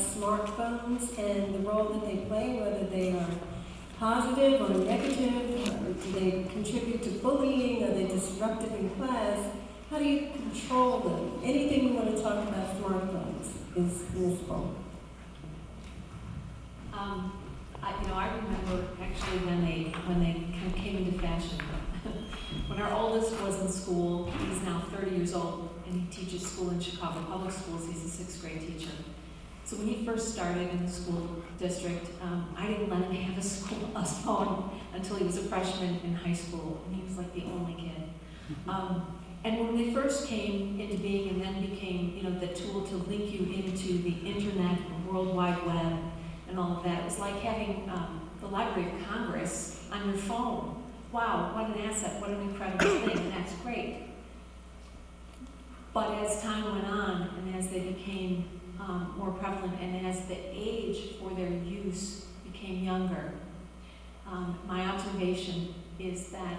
smartphones and the role that they play, whether they are positive or negative, or do they contribute to bullying, are they disruptive in class? How do you control them? Anything you want to talk about smartphones is useful. I remember actually when they kind of came into fashion. When our oldest was in school, he's now 30 years old, and he teaches school in Chicago Public Schools. He's a 6th grade teacher. So when he first started in the school district, I didn't let him have a phone until he was a freshman in high school, and he was like the only kid. And when they first came into being and then became, the tool to link you into the internet, the World Wide Web, and all of that, it was like having the Library of Congress on your phone. Wow, what an asset, what an incredible thing, and that's great. But as time went on, and as they became more prevalent, and as the age for their use became younger, my observation is that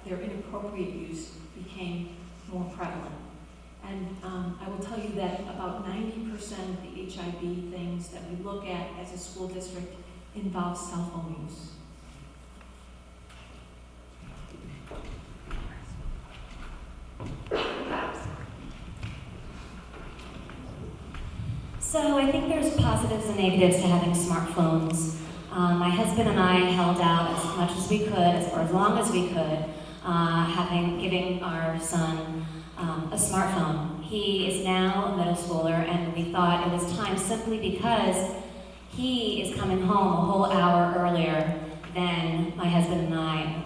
their inappropriate use became more prevalent. And I will tell you that about 90% of the HIB things that we look at as a school district involve cell phone use. So I think there's positives and negatives to having smartphones. My husband and I held out as much as we could, for as long as we could, giving our son a smartphone. He is now a middle schooler, and we thought it was time simply because he is coming home a whole hour earlier than my husband and I,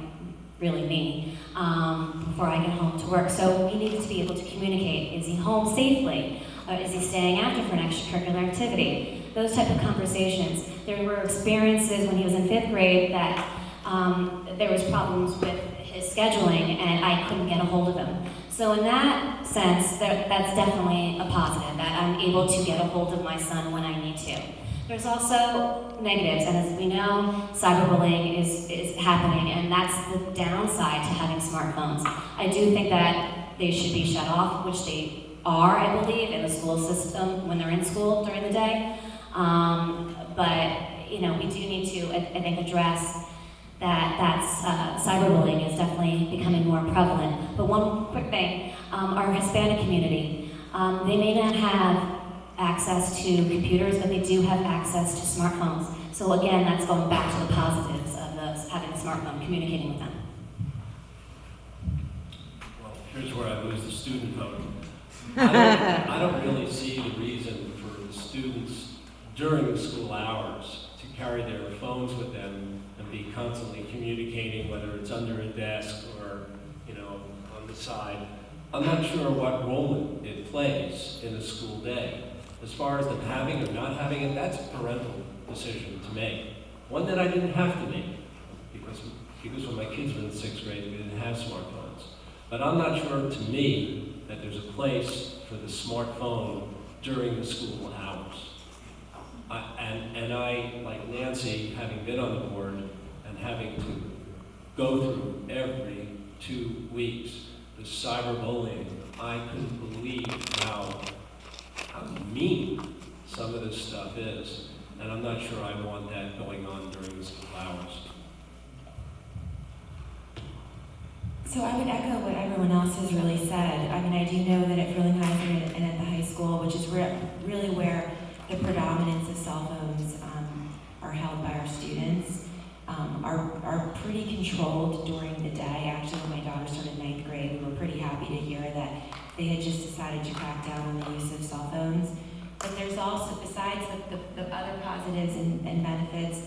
really me, before I get home to work. So he needs to be able to communicate. Is he home safely? Is he staying after for an extracurricular activity? Those type of conversations. There were experiences when he was in 5th grade that there was problems with his scheduling and I couldn't get a hold of him. So in that sense, that's definitely a positive, that I'm able to get a hold of my son when I need to. There's also negatives, and as we know, cyberbullying is happening, and that's the downside to having smartphones. I do think that they should be shut off, which they are, I believe, in the school system when they're in school during the day. But we do need to, I think, address that cyberbullying is definitely becoming more prevalent. But one quick thing, our Hispanic community, they may not have access to computers, but they do have access to smartphones. So again, that's going back to the positives of having a smartphone, communicating with them. Well, here's where I lose the student vote. I don't really see the reason for the students during the school hours to carry their phones with them and be constantly communicating, whether it's under a desk or, on the side. I'm not sure what role it plays in a school day. As far as them having or not having it, that's a parental decision to make. One that I didn't have to make, because when my kids were in 6th grade, we didn't have smartphones. But I'm not sure, to me, that there's a place for the smartphone during the school hours. And I, like Nancy, having been on the board and having to go through every 2 weeks the cyberbullying, I couldn't believe how mean some of this stuff is. And I'm not sure I want that going on during the school hours. So I would echo what everyone else has really said. I mean, I do know that at Frelinghuysen and at the high school, which is really where the predominance of cell phones are held by our students, are pretty controlled during the day. Actually, when my daughter started 9th grade, we were pretty happy to hear that they had just decided to crack down on the use of cell phones. But there's also, besides the other positives and benefits,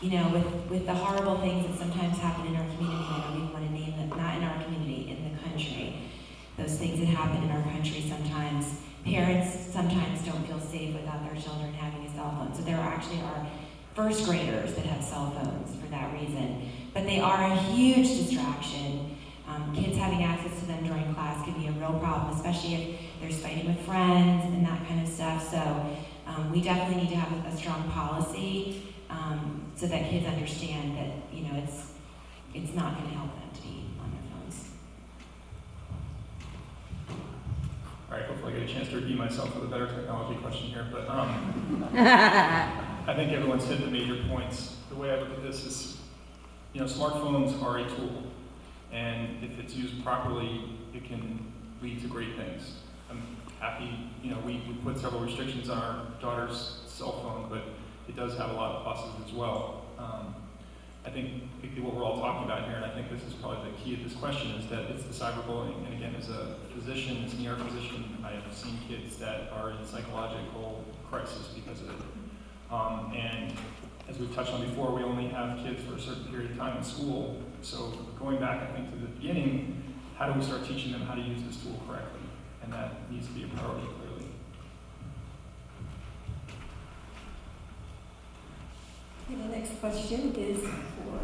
with the horrible things that sometimes happen in our community, I don't even want to name them, not in our community, in the country. Those things that happen in our country sometimes, parents sometimes don't feel safe without their children having a cell phone. So there actually are 1st graders that have cell phones for that reason. But they are a huge distraction. Kids having access to them during class can be a real problem, especially if there's fighting with friends and that kind of stuff. So we definitely need to have a strong policy so that kids understand that it's not going to help them to be on their phones. All right, hopefully I get a chance to to redeem myself with a better technology question here, but I think everyone's hit the major points. The way I look at this is, you know, smartphones are a tool, and if it's used properly, it can lead to great things. I'm happy, you know, we put several restrictions on our daughter's cell phone, but it does have a lot of positives as well. I think what we're all talking about here, and I think this is probably the key of this question, is that it's the cyberbullying. And again, as a physician, as an ER physician, I have seen kids that are in psychological crisis because of it. And as we've touched on before, we only have kids for a certain period of time in school. So going back, I think, to the beginning, how do we start teaching them how to use this tool correctly? And that needs to be a priority, clearly. Okay, the next question is for